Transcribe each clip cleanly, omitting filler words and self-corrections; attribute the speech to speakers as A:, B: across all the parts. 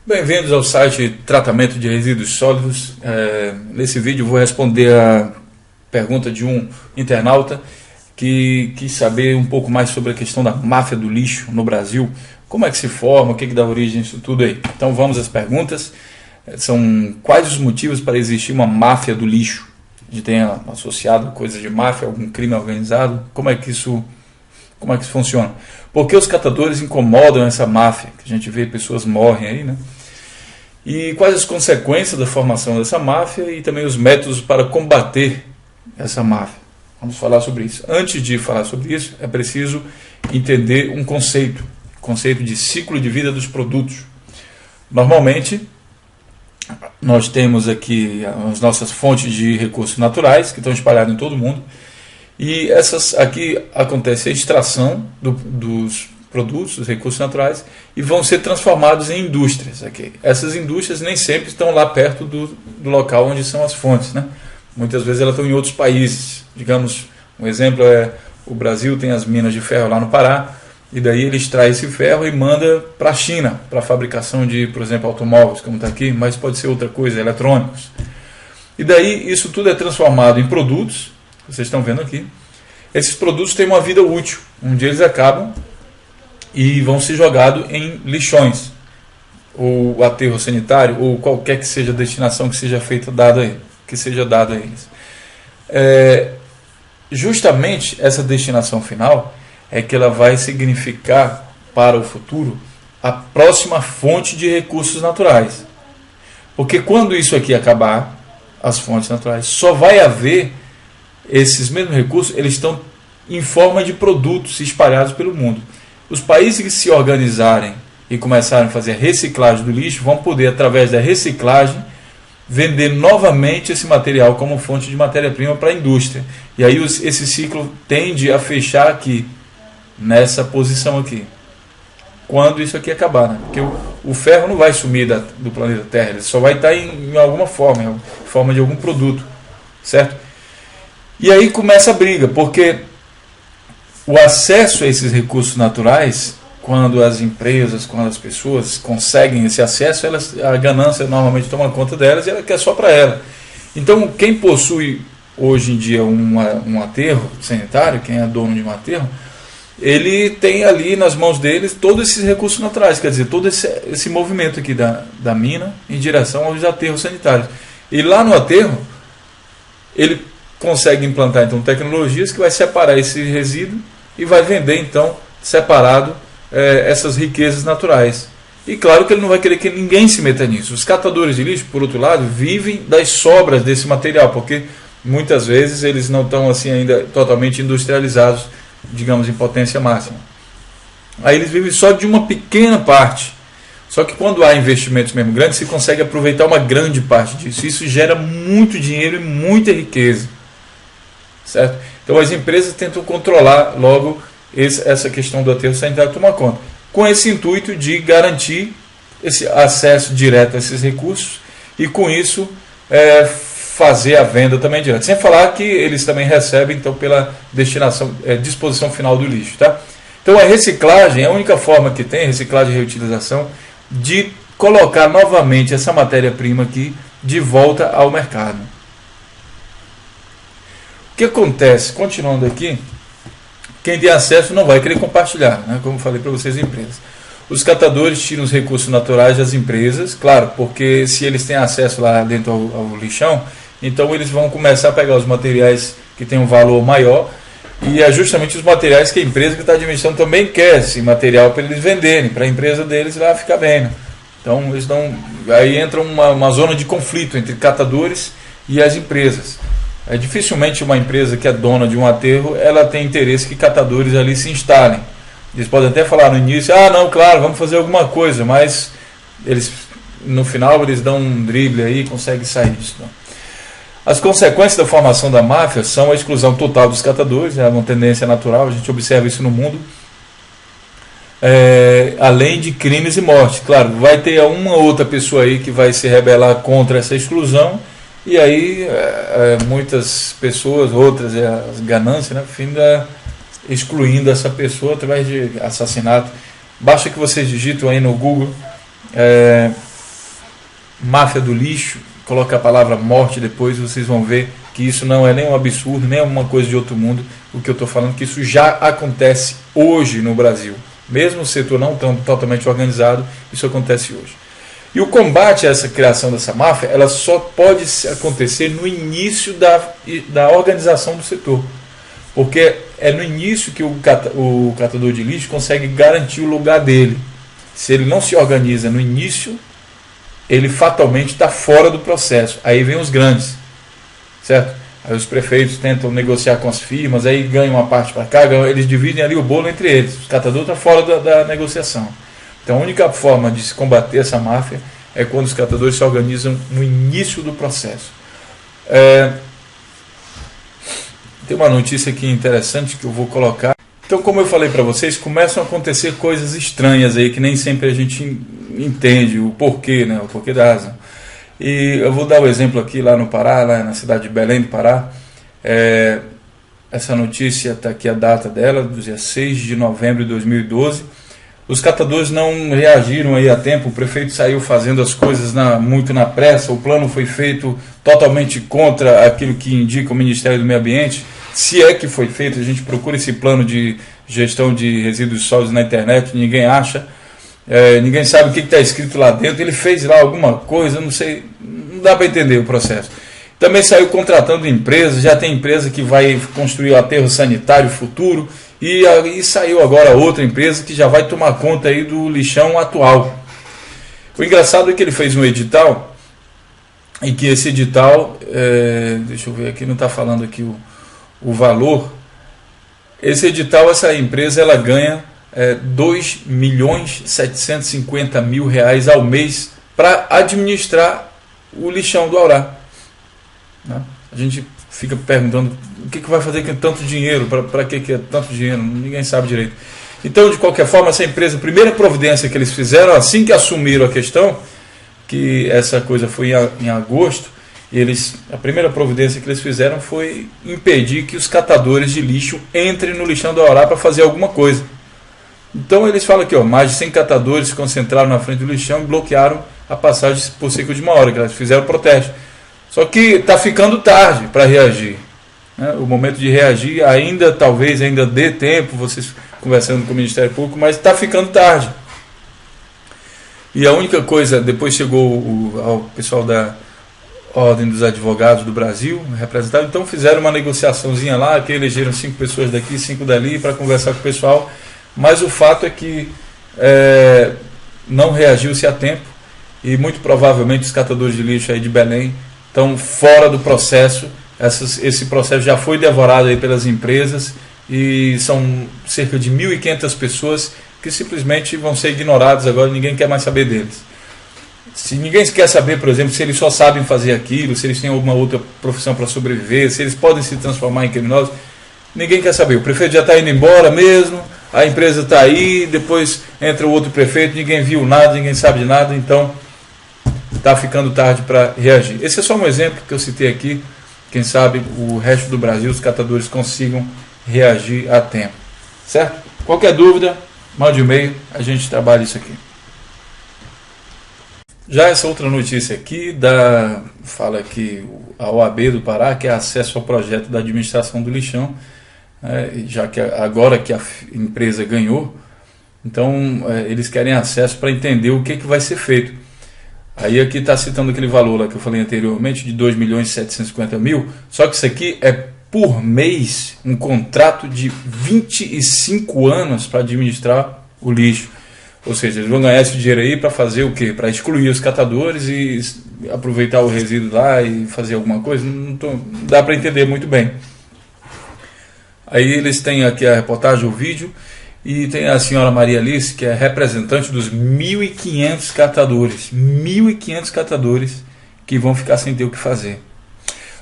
A: Bem-vindos ao site Tratamento de Resíduos Sólidos. Nesse vídeo vou responder a pergunta de um internauta que quis saber um pouco mais sobre a questão da máfia do lixo no Brasil. Como é que se forma, o que dá origem a isso tudo aí. Então vamos às perguntas. São quais os motivos para existir uma máfia do lixo? A gente tem associado coisa de máfia, algum crime organizado? Como é que isso funciona? Por que os catadores incomodam essa máfia? Que a gente vê pessoas morrem aí, né? E quais as consequências da formação dessa máfia e também os métodos para combater essa máfia? Vamos falar sobre isso. Antes de falar sobre isso, é preciso entender um conceito de ciclo de vida dos produtos. Normalmente, nós temos aqui as nossas fontes de recursos naturais, que estão espalhadas em todo o mundo, e aqui acontece a extração dos produtos, dos recursos naturais, e vão ser transformados em indústrias. Aqui. Essas indústrias nem sempre estão lá perto do local onde são as fontes, né? Muitas vezes elas estão em outros países. Digamos, um exemplo é o Brasil tem as minas de ferro lá no Pará, e daí ele extrai esse ferro e manda para a China, para a fabricação de, por exemplo, automóveis, como está aqui, mas pode ser outra coisa, eletrônicos. E daí isso tudo é transformado em produtos, vocês estão vendo aqui. Esses produtos têm uma vida útil, um dia eles acabam e vão ser jogados em lixões, ou aterro sanitário, ou qualquer que seja a destinação que seja dada a eles. Justamente essa destinação final é que ela vai significar para o futuro a próxima fonte de recursos naturais. Porque quando isso aqui acabar, as fontes naturais, só vai haver esses mesmos recursos, eles estão em forma de produtos espalhados pelo mundo. Os países que se organizarem e começarem a fazer a reciclagem do lixo vão poder, através da reciclagem, vender novamente esse material como fonte de matéria-prima para a indústria. E aí esse ciclo tende a fechar aqui, nessa posição aqui. Quando isso aqui acabar, né? Porque o ferro não vai sumir do planeta Terra, ele só vai estar em alguma forma, em forma de algum produto, certo? E aí começa a briga, porque o acesso a esses recursos naturais, quando as empresas, quando as pessoas conseguem esse acesso, a ganância normalmente toma conta delas e ela quer só para ela. Então, quem possui hoje em dia um aterro sanitário, quem é dono de um aterro, ele tem ali nas mãos deles todos esses recursos naturais, quer dizer, todo esse movimento aqui da mina em direção aos aterros sanitários. E lá no aterro, ele consegue implantar então tecnologias que vai separar esse resíduo e vai vender então separado essas riquezas naturais. E claro que ele não vai querer que ninguém se meta nisso. Os catadores de lixo, por outro lado, vivem das sobras desse material, porque muitas vezes eles não estão assim ainda totalmente industrializados, digamos, em potência máxima. Aí eles vivem só de uma pequena parte. Só que quando há investimentos mesmo grandes, se consegue aproveitar uma grande parte disso. Isso gera muito dinheiro e muita riqueza. Certo? Então as empresas tentam controlar logo essa questão do aterro sanitário, tomar conta, com esse intuito de garantir esse acesso direto a esses recursos e com isso fazer a venda também direta. Sem falar que eles também recebem então pela disposição final do lixo. Tá? Então a reciclagem é a única forma que tem, reciclagem e reutilização, de colocar novamente essa matéria-prima aqui de volta ao mercado. O que acontece? Continuando aqui, quem tem acesso não vai querer compartilhar, né? Como falei para vocês, empresas. Os catadores tiram os recursos naturais das empresas, claro, porque se eles têm acesso lá dentro ao lixão, então eles vão começar a pegar os materiais que têm um valor maior, e é justamente os materiais que a empresa que está administrando também quer esse material para eles venderem, para a empresa deles lá ficar bem. Né? Então aí entra uma zona de conflito entre catadores e as empresas. Dificilmente uma empresa que é dona de um aterro, ela tem interesse que catadores ali se instalem. Eles podem até falar no início, não, claro, vamos fazer alguma coisa, mas no final eles dão um drible aí e conseguem sair disso. Não. As consequências da formação da máfia são a exclusão total dos catadores, é uma tendência natural, a gente observa isso no mundo, além de crimes e morte. Claro, vai ter uma outra pessoa aí que vai se rebelar contra essa exclusão, e aí muitas pessoas, outras, as ganâncias, né, finda excluindo essa pessoa através de assassinato. Basta que vocês digitam aí no Google máfia do lixo, coloca a palavra morte depois, vocês vão ver que isso não é nem um absurdo, nem uma coisa de outro mundo, o que eu estou falando, que isso já acontece hoje no Brasil. Mesmo o setor não tão totalmente organizado, isso acontece hoje. E o combate a essa criação dessa máfia, ela só pode acontecer no início da organização do setor. Porque é no início que o catador de lixo consegue garantir o lugar dele. Se ele não se organiza no início, ele fatalmente está fora do processo. Aí vem os grandes, certo? Aí os prefeitos tentam negociar com as firmas, aí ganham uma parte para cá, eles dividem ali o bolo entre eles. O catador está fora da negociação. Então a única forma de se combater essa máfia é quando os catadores se organizam no início do processo. Tem uma notícia aqui interessante que eu vou colocar. Então, como eu falei para vocês, começam a acontecer coisas estranhas aí que nem sempre a gente entende o porquê, né? O porquê da razão. E eu vou dar o exemplo aqui lá no Pará, lá na cidade de Belém do Pará. Essa notícia está aqui a data dela, do dia 6 de novembro de 2012. Os catadores não reagiram aí a tempo, o prefeito saiu fazendo as coisas muito na pressa, o plano foi feito totalmente contra aquilo que indica o Ministério do Meio Ambiente. Se é que foi feito, a gente procura esse plano de gestão de resíduos sólidos na internet, ninguém acha, ninguém sabe o que está escrito lá dentro, ele fez lá alguma coisa, não sei, não dá para entender o processo. Também saiu contratando empresas, já tem empresa que vai construir o aterro sanitário futuro, e saiu agora outra empresa que já vai tomar conta aí do lixão atual. O engraçado é que ele fez um edital, e que esse edital, deixa eu ver aqui, não está falando aqui o valor. Esse edital, essa empresa, ela ganha R$2.750.000 ao mês para administrar o lixão do Aurá. Né? A gente fica perguntando o que vai fazer com tanto dinheiro, para que é tanto dinheiro, ninguém sabe direito. Então, de qualquer forma, essa empresa, a primeira providência que eles fizeram, assim que assumiram a questão, que essa coisa foi em agosto, a primeira providência que eles fizeram foi impedir que os catadores de lixo entrem no lixão do Aurá para fazer alguma coisa. Então eles falam aqui, mais de 100 catadores se concentraram na frente do lixão e bloquearam a passagem por cerca de uma hora, que eles fizeram protesto. Só que está ficando tarde para reagir. Né? O momento de reagir talvez ainda dê tempo, vocês conversando com o Ministério Público, mas está ficando tarde. E a única coisa, depois chegou ao pessoal da Ordem dos Advogados do Brasil, representado, então fizeram uma negociaçãozinha lá, que elegeram 5 pessoas daqui, 5 dali, para conversar com o pessoal, mas o fato é que não reagiu-se a tempo, e muito provavelmente os catadores de lixo aí de Belém estão fora do processo. Esse processo já foi devorado aí pelas empresas, e são cerca de 1.500 pessoas que simplesmente vão ser ignorados agora, ninguém quer mais saber deles. Se ninguém quer saber, por exemplo, se eles só sabem fazer aquilo, se eles têm alguma outra profissão para sobreviver, se eles podem se transformar em criminosos, ninguém quer saber. O prefeito já está indo embora mesmo, a empresa está aí, depois entra o outro prefeito, ninguém viu nada, ninguém sabe de nada, então está ficando tarde para reagir. Esse é só um exemplo que eu citei aqui. Quem sabe o resto do Brasil, os catadores consigam reagir a tempo. Certo? Qualquer dúvida, mande um e-mail, a gente trabalha isso aqui. Já essa outra notícia aqui, fala que a OAB do Pará quer acesso ao projeto da administração do lixão, já que agora que a empresa ganhou, então eles querem acesso para entender o que vai ser feito. Aí aqui está citando aquele valor lá que eu falei anteriormente, de 2.750.000, só que isso aqui é por mês um contrato de 25 anos para administrar o lixo. Ou seja, eles vão ganhar esse dinheiro aí para fazer o quê? Para excluir os catadores e aproveitar o resíduo lá e fazer alguma coisa? Não dá para entender muito bem. Aí eles têm aqui a reportagem, o vídeo, e tem a senhora Maria Alice, que é representante dos 1.500 catadores. 1.500 catadores que vão ficar sem ter o que fazer.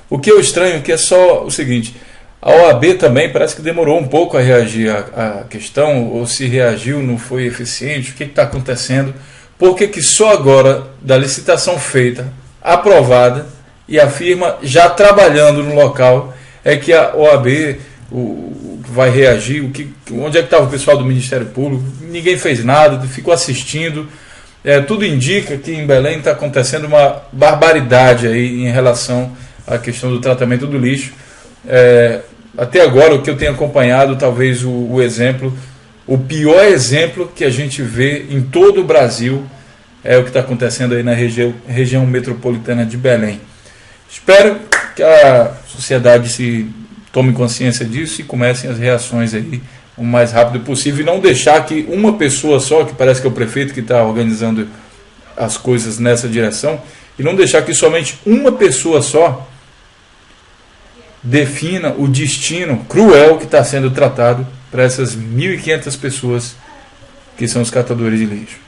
A: O que eu estranho é que é só o seguinte: a OAB também parece que demorou um pouco a reagir à questão, ou se reagiu, não foi eficiente, o que está acontecendo? Por que só agora, da licitação feita, aprovada, e a firma já trabalhando no local, é que a OAB vai reagir? Onde é que estava o pessoal do Ministério Público? Ninguém fez nada, ficou assistindo. tudo indica que em Belém está acontecendo uma barbaridade aí em relação à questão do tratamento do lixo. Até agora, o que eu tenho acompanhado, talvez o pior exemplo que a gente vê em todo o Brasil é o que está acontecendo aí na região metropolitana de Belém. Espero que a sociedade se tome consciência disso e comecem as reações aí o mais rápido possível, e não deixar que uma pessoa só, que parece que é o prefeito que está organizando as coisas nessa direção, e não deixar que somente uma pessoa só defina o destino cruel que está sendo tratado para essas 1.500 pessoas que são os catadores de lixo.